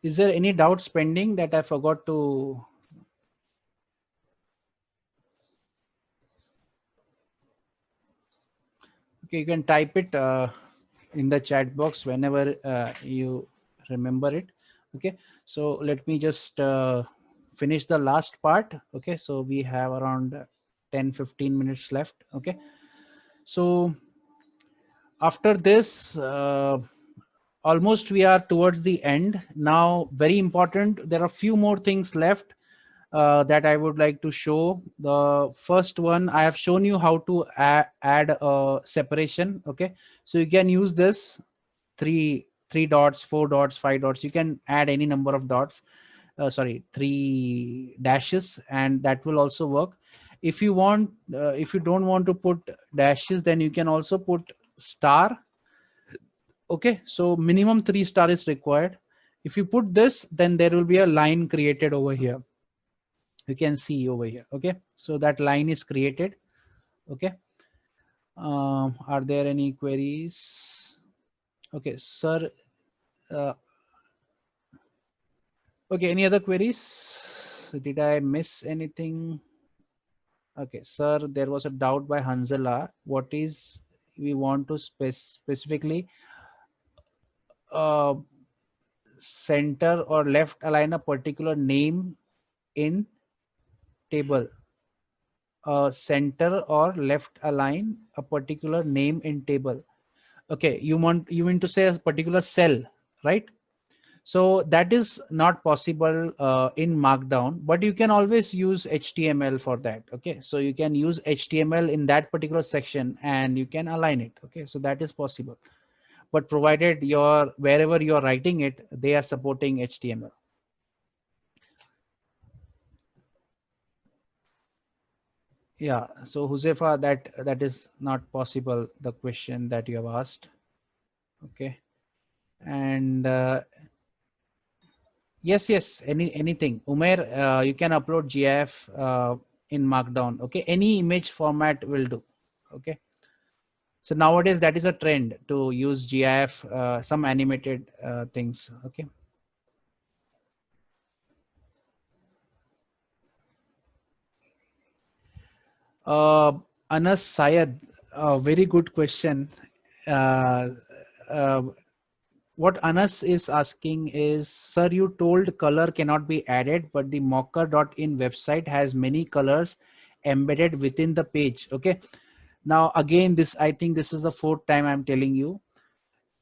Is there any doubts pending that I forgot to? Okay, you can type it in the chat box whenever you remember it. Okay, so let me just finish the last part. Okay, so we have around 10-15 minutes left. Okay, so after this, almost we are towards the end now. Very important, there are few more things left that I would like to show. The first one, I have shown you how to add a separation. Okay, so you can use this three dots, four dots, five dots. You can add any number of dots. Sorry, three dashes, and that will also work. If you want, if you don't want to put dashes, then you can also put star. Okay, so minimum 3 star is required. If you put this, then there will be a line created over here. You can see over here. Okay, so that line is created. Okay, are there any queries? Okay, sir. uh, okay, any other queries? Did I miss anything? Okay, sir, there was a doubt by Hanzala. What is, we want to specifically uh, center or left align a particular name in table. Center or left align a particular name in table. Okay, you mean to say a particular cell, right? So that is not possible in Markdown, but you can always use HTML for that. Okay, so you can use HTML in that particular section and you can align it. Okay, so that is possible, but provided your wherever you are writing it, they are supporting HTML. Yeah, so Josefa, that is not possible, the question that you have asked. Okay, and yes, anything. Umair, you can upload GIF in Markdown. Okay, any image format will do. Okay, so nowadays that is a trend to use GIF, some animated things. Okay. Uh, Anas Sayed, very good question. Uh, uh, what Anas is asking is, sir, you told color cannot be added, but the mocker.in website has many colors embedded within the page. Okay. Now, again, this, I think this is the fourth time I'm telling you.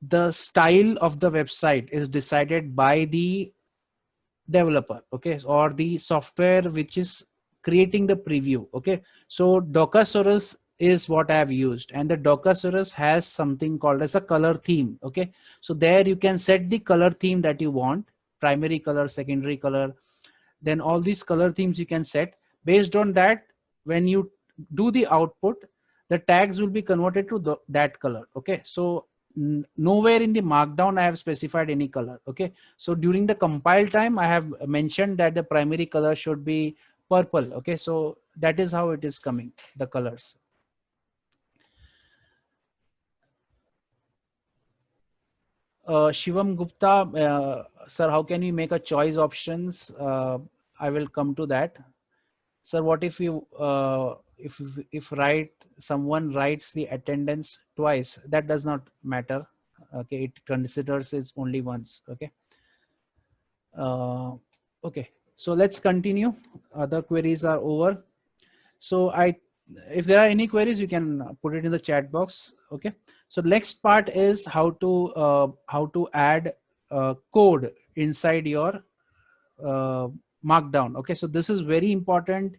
The style of the website is decided by the developer, okay, or the software which is creating the preview. Okay, so Dockersaurus is what I have used, and the Dockersaurus has something called as a color theme. Okay, so there you can set the color theme that you want, primary color, secondary color, then all these color themes you can set. Based on that, when you do the output, the tags will be converted to that color. Okay, so nowhere in the Markdown I have specified any color. Okay, so during the compile time I have mentioned that the primary color should be purple. Okay, so that is how it is coming, the colors. Shivam Gupta, sir, how can we make a choice options? I will come to that. Sir, what if you if write, someone writes the attendance twice? That does not matter. Okay, it considers it only once. Okay. uh, okay, so let's continue. Other queries are over. So if there are any queries, you can put it in the chat box. Okay, so next part is how to add code inside your uh, Markdown. Okay, so this is very important.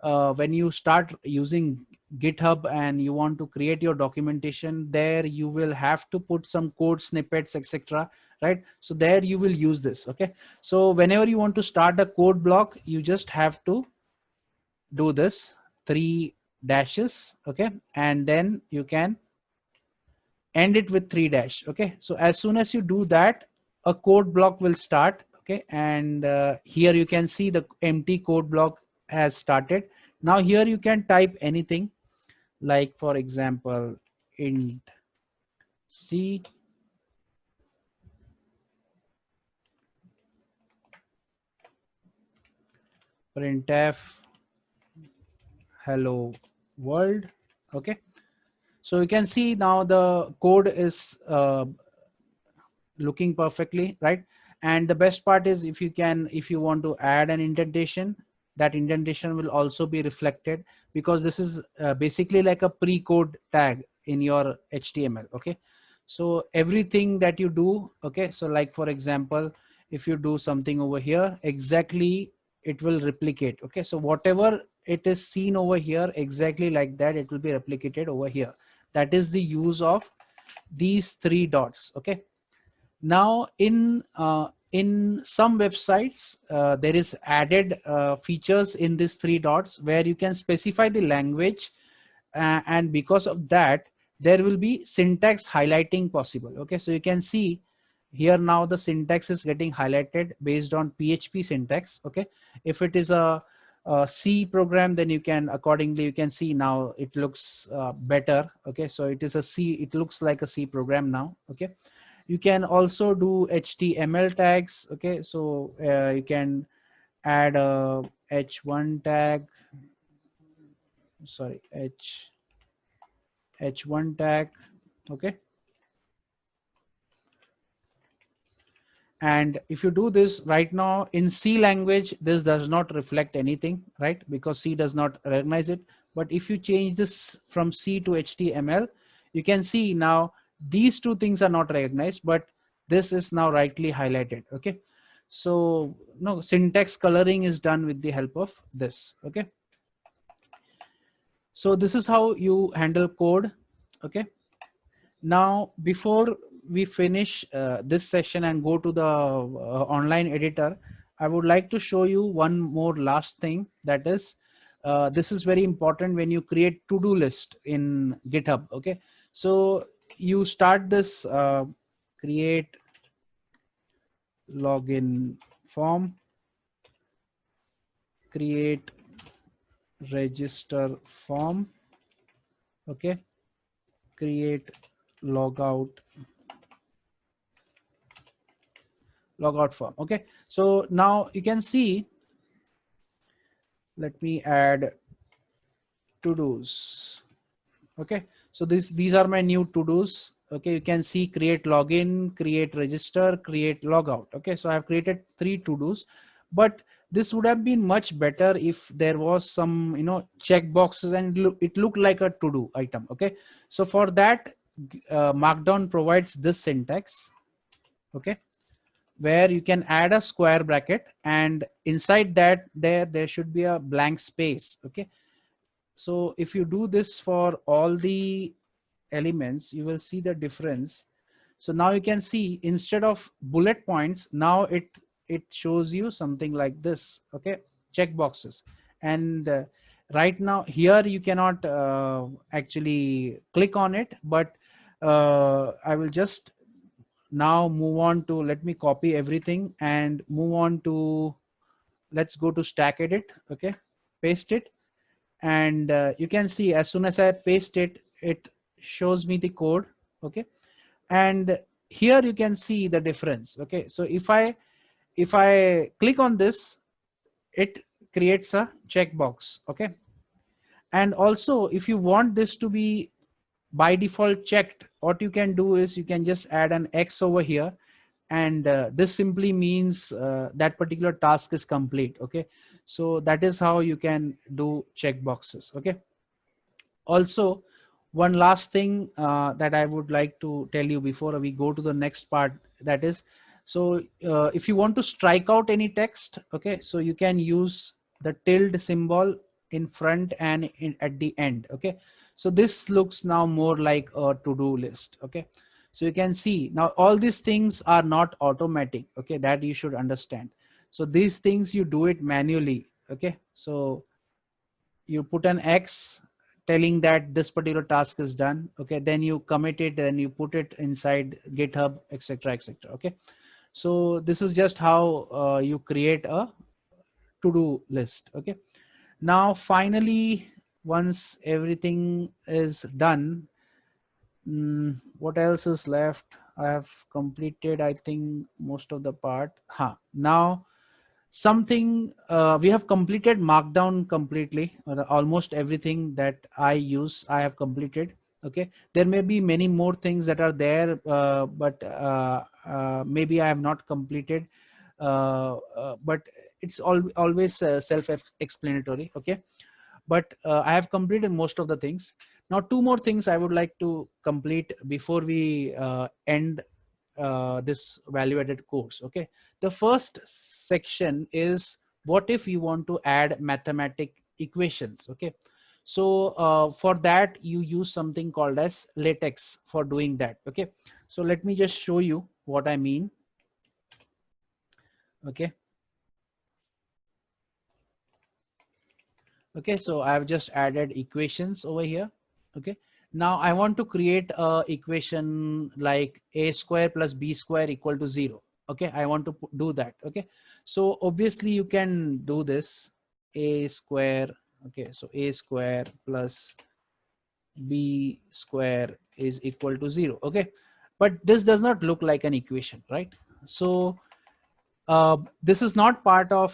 When you start using GitHub and you want to create your documentation there, you will have to put some code snippets, etc. Right, so there you will use this. Okay, so whenever you want to start a code block, you just have to do this, three dashes. Okay, and then you can end it with three dash. Okay, so as soon as you do that, a code block will start. Okay, and here you can see the empty code block has started. Now here you can type anything, like for example int c printf hello world. Okay, so you can see now the code is looking perfectly, right? And the best part is, if you want to add an indentation, that indentation will also be reflected, because this is basically like a pre-code tag in your HTML. Okay, so everything that you do, okay, so like for example, if you do something over here, exactly it will replicate. Okay, so whatever it is seen over here, exactly like that it will be replicated over here. That is the use of these three dots. Okay, now in some websites there is added features in these three dots where you can specify the language, and because of that there will be syntax highlighting possible. Okay, so you can see here now the syntax is getting highlighted based on PHP syntax. Okay, if it is a C program, then you can accordingly, you can see now it looks better. Okay, so it is a C, it looks like a C program now. Okay, you can also do HTML tags. Okay, so you can add a h1 tag, sorry, h1 tag. Okay, and if you do this right now in C language, this does not reflect anything, right? Because C does not recognize it. But if you change this from C to HTML, you can see now these two things are not recognized, but this is now rightly highlighted. Okay, so no, syntax coloring is done with the help of this. Okay, so this is how you handle code. Okay, now before we finish this session and go to the online editor, I would like to show you one more last thing. That is, this is very important when you create to-do list in GitHub. Okay, so you start this create login form, create register form. Okay, create logout form. Okay, so now you can see, let me add to dos. Okay, so these are my new to dos. Okay, you can see create login, create register, create logout. Okay, so I have created three to dos, but this would have been much better if there was some, you know, check boxes and it looked like a to do item. Okay, so for that Markdown provides this syntax. Okay, where you can add a square bracket, and inside that there should be a blank space. Okay, so if you do this for all the elements, you will see the difference. So now you can see, instead of bullet points, now it shows you something like this. Okay, check boxes. And right now here you cannot actually click on it, but I will just now move on to, let me copy everything and move on to, let's go to stack edit. Okay, paste it, and you can see as soon as I paste it, it shows me the code. Okay, and here you can see the difference. Okay, so if I click on this, it creates a checkbox. Okay, and also if you want this to be by default checked, what you can do is you can just add an X over here, and this simply means that particular task is complete. Okay, so that is how you can do checkboxes. Okay, also one last thing that I would like to tell you before we go to the next part, that is, so if you want to strike out any text, okay, so you can use the tilde symbol in front and at the end. Okay, so this looks now more like a to-do list. Okay, so you can see now all these things are not automatic. Okay, that you should understand. So these things you do it manually. Okay, so you put an X telling that this particular task is done. Okay, then you commit it, then you put it inside GitHub, etc., etc. Okay, so this is just how you create a to-do list. Okay, now finally, once everything is done, what else is left? I have completed, I think, most of the part. Now something we have completed Markdown completely. Almost everything that I use, I have completed. Okay, there may be many more things that are there, but maybe I have not completed. But it's always self-explanatory. Okay, but I have completed most of the things. Now, two more things I would like to complete before we end this value-added course. Okay, the first section is what if you want to add mathematic equations. Okay, so for that you use something called as latex for doing that. Okay, so let me just show you what I mean. Okay. Okay, so I've just added equations over here. Okay, now I want to create a equation like a square plus b square equal to 0. Okay, I want to do that. Okay, so obviously you can do this a square. Okay, so a square plus b square is equal to 0. Okay, but this does not look like an equation, right? So this is not part of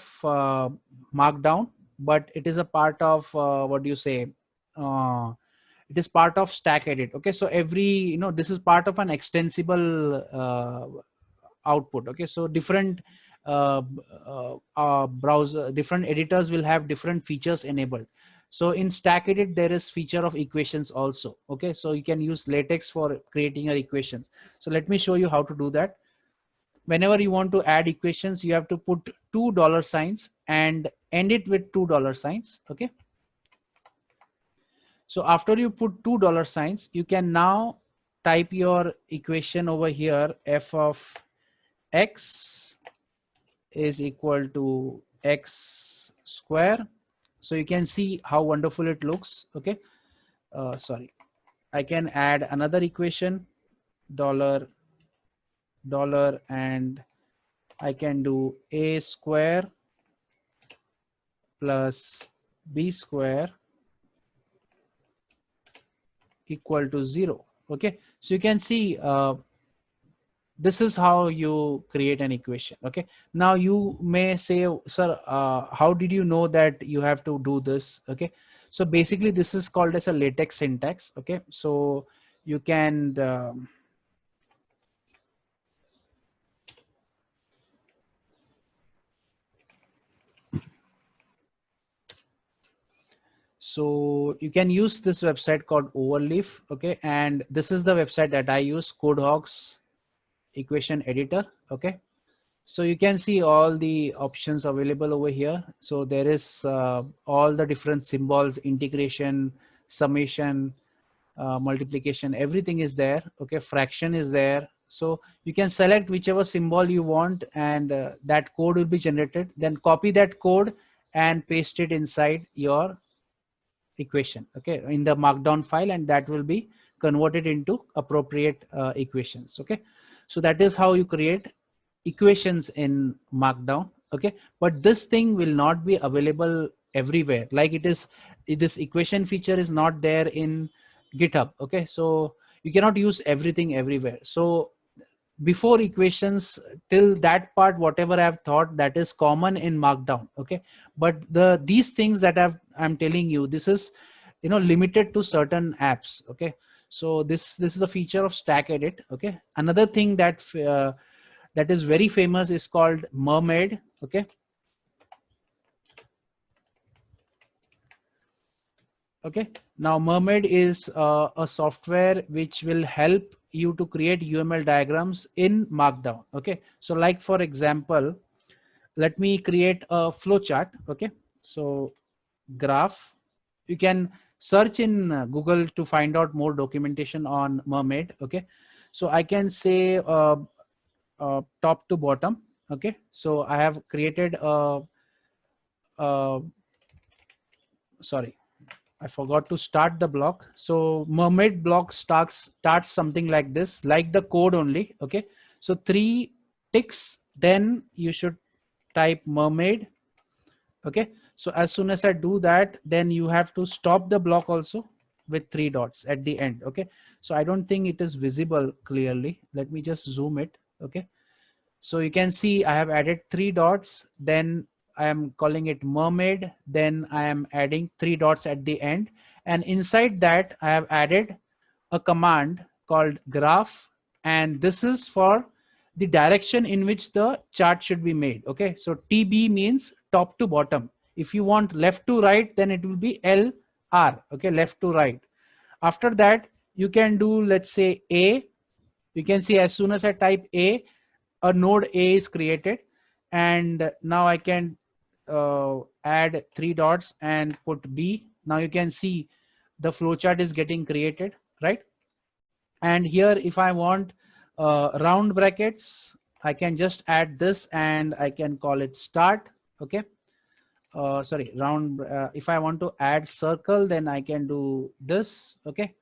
Markdown, but it is a part of what do you say? Uh, it is part of Stack Edit. Okay, so this is part of an extensible output. Okay, so different browser, different editors will have different features enabled. So in Stack Edit, there is feature of equations also. Okay, so you can use latex for creating your equations. So let me show you how to do that. Whenever you want to add equations, you have to put $2 and end it with $2. Okay, so after you put $2, you can now type your equation over here. F of x is equal to x square. So you can see how wonderful it looks. Okay, sorry, I can add another equation, dollar dollar, and I can do a square plus b square equal to 0. Okay, so you can see this is how you create an equation. Okay, now you may say, sir, how did you know that you have to do this? Okay, so basically this is called as a latex syntax. Okay, so you can so you can use this website called Overleaf. Okay, and this is the website that I use, CodeHawk's equation editor. Okay, so you can see all the options available over here. So there is all the different symbols, integration, summation, multiplication, everything is there. Okay, fraction is there. So you can select whichever symbol you want, and that code will be generated. Then copy that code and paste it inside your equation, okay, in the Markdown file, and that will be converted into appropriate equations. Okay, so that is how you create equations in Markdown. Okay, but this thing will not be available everywhere. Like it is, this equation feature is not there in GitHub. Okay, so you cannot use everything everywhere. So before equations, till that part, whatever I've thought, that is common in Markdown. Okay, but these things that I'm telling you, this is limited to certain apps. Okay, so this is a feature of Stack Edit. Okay, another thing that is very famous is called Mermaid. Okay, okay, now Mermaid is a software which will help you to create UML diagrams in Markdown. Okay, so like for example, let me create a flow chart. Okay, so graph, you can search in Google to find out more documentation on Mermaid. Okay, so I can say top to bottom. Okay, so I have created a sorry, I forgot to start the block. So Mermaid block starts something like this, like the code only. Okay, so 3 ticks, then you should type Mermaid. Okay, so as soon as I do that, then you have to stop the block also with 3 dots at the end. Okay, so I don't think it is visible clearly. Let me just zoom it. Okay, So you can see I have added 3 dots, then I am calling it mermaid, then I am adding 3 dots at the end, and inside that I have added a command called graph, and this is for the direction in which the chart should be made. Okay, so TB means top to bottom. If you want left to right, then it will be LR. Okay, left to right. After that, you can do, let's say, A. You can see as soon as I type a node A is created, and now I can add 3 dots and put B. Now you can see the flowchart is getting created, right? And here, if I want round brackets, I can just add this and I can call it start. Okay. Sorry, round. If I want to add circle, then I can do this. Okay.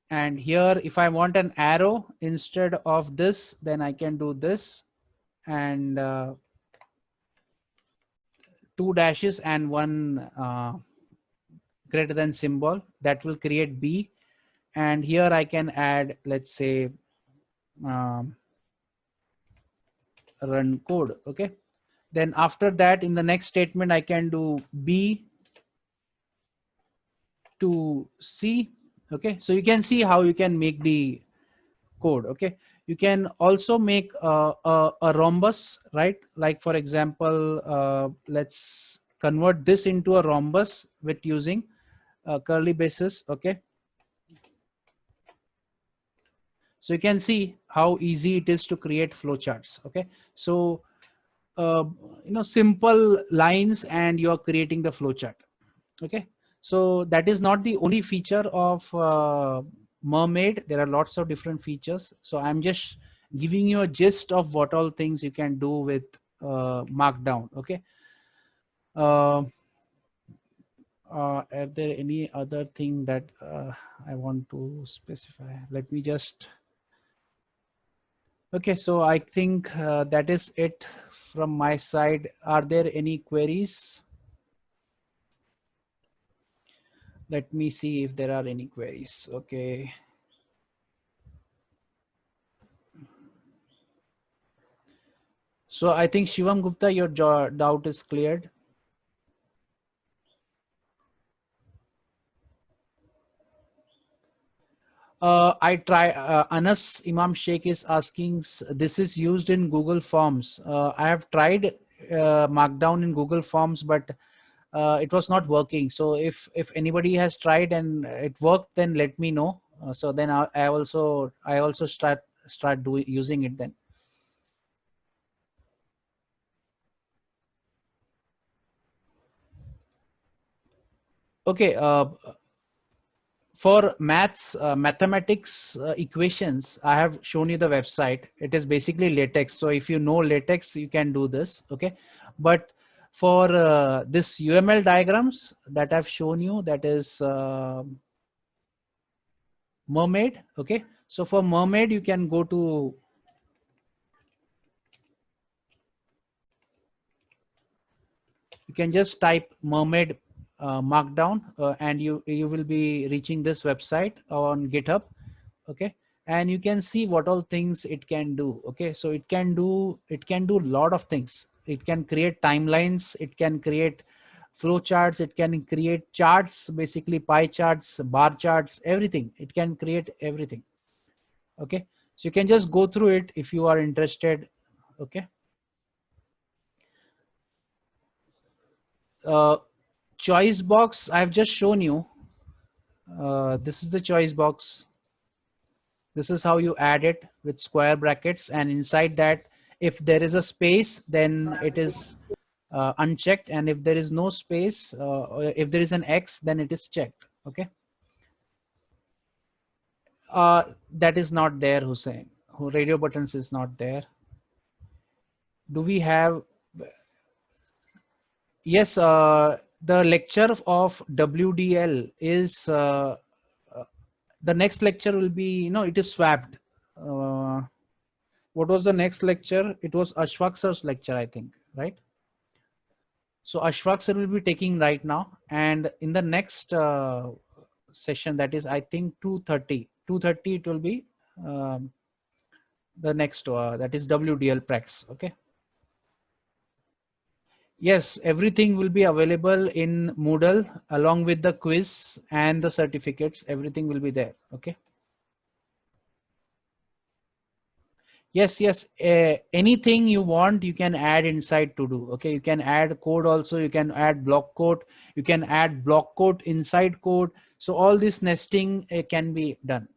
And here, if I want an arrow instead of this, then I can do this, and 2 dashes and one greater than symbol that will create B. And here I can add, let's say, run code. Okay. Then after that, in the next statement, I can do B to C. Okay. So you can see how you can make the code. Okay. You can also make a rhombus, right? Like, for example, let's convert this into a rhombus with using curly braces. Okay. So you can see how easy it is to create flowcharts. Okay. So, simple lines and you're creating the flowchart. Okay. So that is not the only feature of Mermaid. There are lots of different features. So I'm just giving you a gist of what all things you can do with Markdown. Okay. Uh, are there any other thing that I want to specify? Let me just. Okay, so I think that is it from my side. Are there any queries? Let me see if there are any queries. Okay. So I think Shivam Gupta, your doubt is cleared. I try. Anas Imam Sheikh is asking, this is used in Google Forms. I have tried Markdown in Google Forms, but it was not working. So if anybody has tried and it worked, then let me know. So then I also start using it then. Okay. For mathematics equations, I have shown you the website. It is basically LaTeX. So if you know LaTeX, you can do this. Okay. But for this UML diagrams that I've shown you, that is Mermaid. Okay. So for Mermaid, you can go to you can just type Mermaid Markdown and you will be reaching this website on GitHub. Okay. And you can see what all things it can do. Okay. So it can do a lot of things. It can create timelines, it can create flow charts, it can create charts, basically pie charts, bar charts, everything. It can create everything. Okay. So you can just go through it if you are interested. Okay. Choice box I've just shown you. This is the choice box. This is how you add it with square brackets, and inside that, if there is a space, then it is unchecked, and if there is no space, if there is an X, then it is checked. Okay. That is not there, Hussein. Radio buttons is not there. Do we have? Yes. The lecture of WDL is the next lecture will be, it is swapped. What was the next lecture? It was Ashfaq sir's lecture, I think, right? So Ashfaq sir will be taking right now, and in the next session, that is, I think 2:30, it will be the next that is WDL Prax. Okay. Yes, everything will be available in Moodle along with the quiz and the certificates. Everything will be there. Okay. Yes, yes. Anything you want, you can add inside to do. Okay. You can add code also. You can add block code. You can add block code inside code. So all this nesting can be done.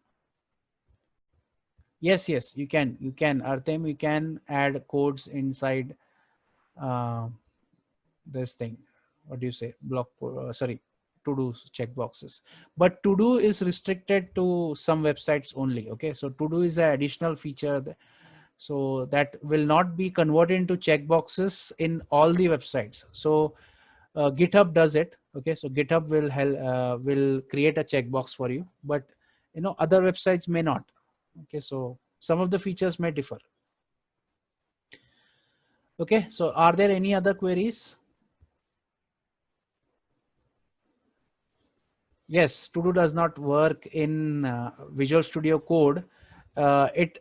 Yes, yes. You can. You can. Artem, you can add codes inside uh, this thing. What do you say? Block. Sorry, to do checkboxes. But to do is restricted to some websites only. Okay. So to do is an additional feature. So that will not be converted into checkboxes in all the websites. So GitHub does it. Okay, so GitHub will help will create a checkbox for you, but other websites may not. Okay, so some of the features may differ. Okay, so are there any other queries? Yes, to do does not work in Visual Studio Code. It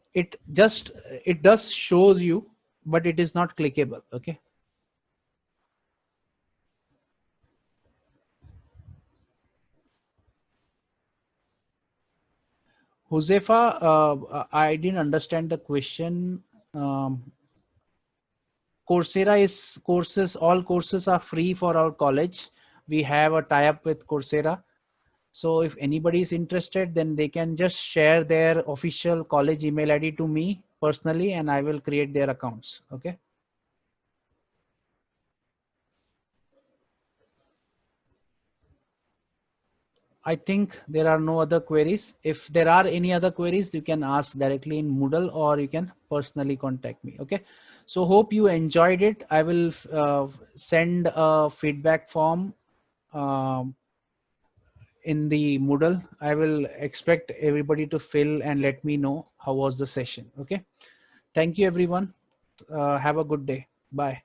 does shows you, but it is not clickable. Okay. Josefa, I didn't understand the question. Coursera is courses, all courses are free for our college. We have a tie-up with Coursera. So if anybody is interested, then they can just share their official college email ID to me personally, and I will create their accounts. Okay. I think there are no other queries. If there are any other queries, you can ask directly in Moodle or you can personally contact me. Okay. So hope you enjoyed it. I will send a feedback form in the Moodle. I will expect everybody to fill and let me know how was the session. Okay. Thank you, everyone. Have a good day. Bye.